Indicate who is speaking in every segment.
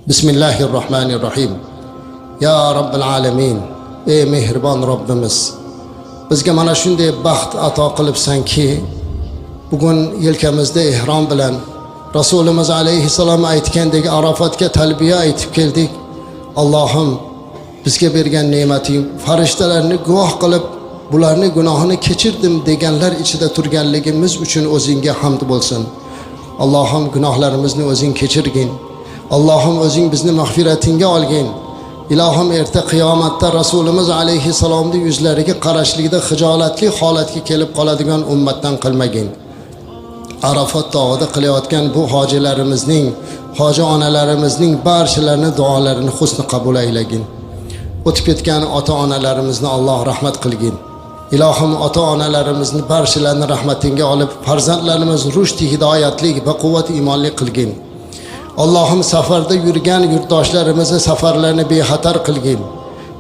Speaker 1: Bismillahirrahmanirrahim. Ya Rabbil alamin, ey mehribon Robbimiz, bizga mana shunday baxt ato qilibsanki, bugun yelkamizda ihrom bilan Rasulimiz alayhissalom aytgandek Arafatga talbiya aytib keldik. Allohim, bizga bergan ne'mating farishtalarni guvoh qilib, bularni gunohini kechirdim deganlar ichida turganligimiz uchun o'zingga hamd bo'lsin. Allohim, gunohlarimizni o'zing kechirgin. Allohim, o'zing bizni mag'firatingga olgin. Ilohim, erta qiyomatda Rasulimiz alayhissalomning yuzlariga qarashlikda xijolatli holatga kelib qoladigan ummatdan qilmagin. Arafat tog'ida qilayotgan bu hojilarimizning, hoji onalarimizning barchalarini duolarini husni qabul aylagin. O'tib ketgan ota-onalarimizni Alloh rahmat qilgin. Ilohim, ota-onalarimizni barchalarini rahmatingga olib, farzandlarimiz rushd, hidoyatli va quvvat iymonli qilgin. Allohim, safarda yurgan yurtdoshlarimizni safarlarini bexatar qilgin.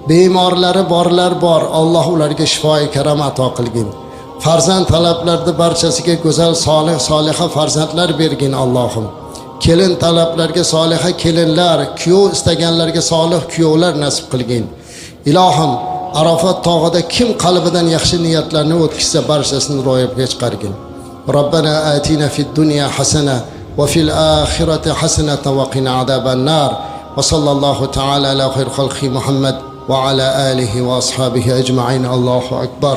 Speaker 1: Bemorlari borlar bor, Alloh ularga shifoi karam ato qilgin. Farzand talablarida barchasiga go'zal, solih, soliha farzandlar bergin Allohim. Kelin talablarga soliha kelinlar, kuyov istaganlarga solih kuyovlar nasib qilgin. Ilohim, Arafat tog'ida kim qalbidan yaxshi niyatlarni o'tkazsa barchasini ro'yobga chiqargin. Robbana atina fid dunya hasana va fil oxirati hasanatan va qina azaban nar. Va sallallohu ta'ala ala xayr xalqi Muhammad va ala alihi va ashabihi ajma'in. Allohu akbar.